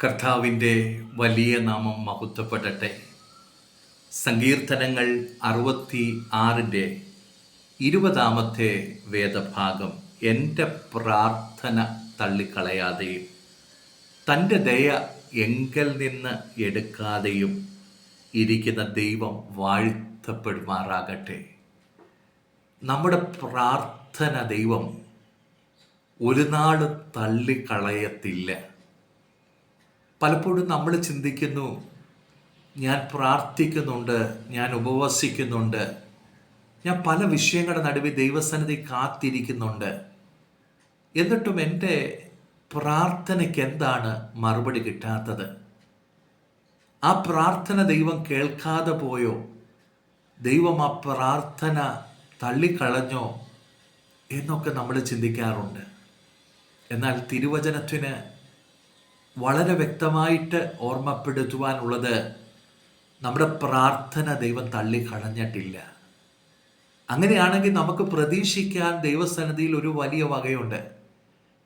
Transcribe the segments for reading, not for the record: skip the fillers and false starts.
കർത്താവിൻ്റെ വലിയ നാമം മഹത്വപ്പെടട്ടെ. സങ്കീർത്തനങ്ങൾ 66 20 വേദഭാഗം. എൻ്റെ പ്രാർത്ഥന തള്ളിക്കളയാതെയും തൻ്റെ ദയ എങ്കൽ നിന്ന് എടുക്കാതെയും ഇരിക്കുന്ന ദൈവം വാഴ്ത്തപ്പെടുമാറാകട്ടെ. നമ്മുടെ പ്രാർത്ഥന ദൈവം ഒരു നാളും തള്ളിക്കളയത്തില്ല. പലപ്പോഴും നമ്മൾ ചിന്തിക്കുന്നു, ഞാൻ പ്രാർത്ഥിക്കുന്നുണ്ട്, ഞാൻ ഉപവസിക്കുന്നുണ്ട്, ഞാൻ പല വിഷയങ്ങളുടെ നടുവിൽ ദൈവസന്നിധി കാത്തിരിക്കുന്നുണ്ട്, എന്നിട്ടും എൻ്റെ പ്രാർത്ഥനയ്ക്ക് എന്താണ് മറുപടി കിട്ടാത്തത്? ആ പ്രാർത്ഥന ദൈവം കേൾക്കാതെ പോയോ? ദൈവം ആ പ്രാർത്ഥന തള്ളിക്കളഞ്ഞോ എന്നൊക്കെ നമ്മൾ ചിന്തിക്കാറുണ്ട്. എന്നാൽ തിരുവചനത്തിന് വളരെ വ്യക്തമായിട്ട് ഓർമ്മപ്പെടുത്തുവാനുള്ളത്, നമ്മുടെ പ്രാർത്ഥന ദൈവം തള്ളിക്കളഞ്ഞിട്ടില്ല. അങ്ങനെയാണെങ്കിൽ നമുക്ക് പ്രതീക്ഷിക്കാൻ ദൈവസന്നിധിയിൽ ഒരു വലിയ വകയുണ്ട്.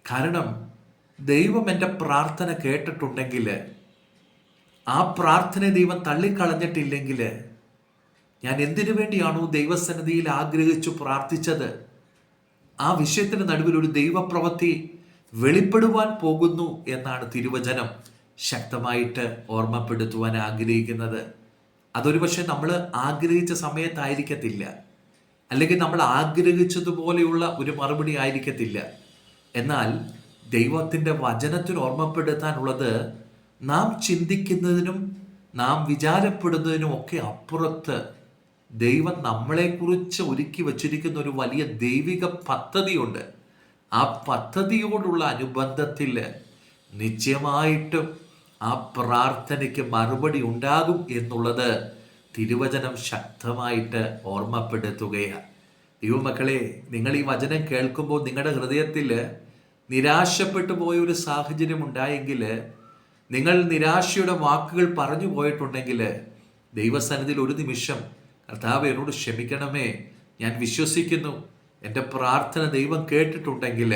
കാരണം ദൈവം എൻ്റെ പ്രാർത്ഥന കേട്ടിട്ടുണ്ടെങ്കിൽ, ആ പ്രാർത്ഥന ദൈവം തള്ളിക്കളഞ്ഞിട്ടില്ലെങ്കിൽ, ഞാൻ എന്തിനു വേണ്ടിയാണോ ദൈവസന്നിധിയിൽ ആഗ്രഹിച്ചു പ്രാർത്ഥിച്ചത്, ആ വിഷയത്തിന് നടുവിൽ ഒരു ദൈവപ്രവൃത്തി വെളിപ്പെടുവാൻ പോകുന്നു എന്നാണ് തിരുവചനം ശക്തമായിട്ട് ഓർമ്മപ്പെടുത്തുവാൻ ആഗ്രഹിക്കുന്നത്. അതൊരു പക്ഷേ നമ്മൾ ആഗ്രഹിച്ച സമയത്തായിരിക്കത്തില്ല, അല്ലെങ്കിൽ നമ്മൾ ആഗ്രഹിച്ചതുപോലെയുള്ള ഒരു മറുപടി ആയിരിക്കത്തില്ല. എന്നാൽ ദൈവത്തിൻ്റെ വചനത്തിന് ഓർമ്മപ്പെടുത്താനുള്ളത്, നാം ചിന്തിക്കുന്നതിനും നാം വിചാരപ്പെടുന്നതിനും ഒക്കെ അപ്പുറത്ത് ദൈവം നമ്മളെക്കുറിച്ച് ഒരുക്കി വച്ചിരിക്കുന്ന ഒരു വലിയ ദൈവിക പദ്ധതിയുണ്ട്. ആ പദ്ധതിയോടുള്ള അനുബന്ധത്തിൽ നിശ്ചയമായിട്ടും ആ പ്രാർത്ഥനയ്ക്ക് മറുപടി ഉണ്ടാകും എന്നുള്ളത് തിരുവചനം ശക്തമായിട്ട് ഓർമ്മപ്പെടുത്തുകയാണ്. ദൈവമക്കളെ, നിങ്ങൾ ഈ വചനം കേൾക്കുമ്പോൾ നിങ്ങളുടെ ഹൃദയത്തിൽ നിരാശപ്പെട്ടു പോയൊരു സാഹചര്യം ഉണ്ടായെങ്കിൽ, നിങ്ങൾ നിരാശയുടെ വാക്കുകൾ പറഞ്ഞു പോയിട്ടുണ്ടെങ്കിൽ, ദൈവസന്നിധിയിൽ ഒരു നിമിഷം കർത്താവ് എന്നോട് ക്ഷമിക്കണമേ, ഞാൻ വിശ്വസിക്കുന്നു, എൻ്റെ പ്രാർത്ഥന ദൈവം കേട്ടിട്ടുണ്ടെങ്കിൽ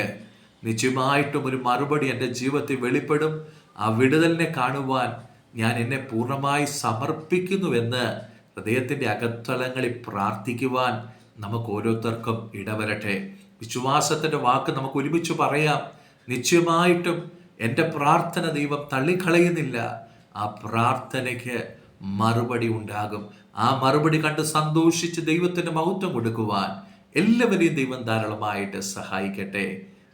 നിശ്ചയമായിട്ടും ഒരു മറുപടി എൻ്റെ ജീവിതത്തിൽ വെളിപ്പെടും. ആ വിടുതലിനെ കാണുവാൻ ഞാൻ എന്നെ പൂർണ്ണമായി സമർപ്പിക്കുന്നുവെന്ന് ഹൃദയത്തിൻ്റെ അകത്തളങ്ങളിൽ പ്രാർത്ഥിക്കുവാൻ നമുക്ക് ഓരോരുത്തർക്കും ഇടവരട്ടെ. വിശ്വാസത്തിൻ്റെ വാക്ക് നമുക്ക് ഒരുമിച്ച് പറയാം. നിശ്ചയമായിട്ടും എൻ്റെ പ്രാർത്ഥന ദൈവം തള്ളിക്കളയുന്നില്ല. ആ പ്രാർത്ഥനയ്ക്ക് മറുപടി ഉണ്ടാകും. ആ മറുപടി കണ്ട് സന്തോഷിച്ച് ദൈവത്തിന് മഹത്വം കൊടുക്കുവാൻ എല്ലാവരെയും ദൈവം ധാരാളമായിട്ട് സഹായിക്കട്ടെ.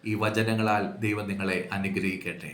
ഈ വചനങ്ങളാൽ ദൈവം നിങ്ങളെ അനുഗ്രഹിക്കട്ടെ.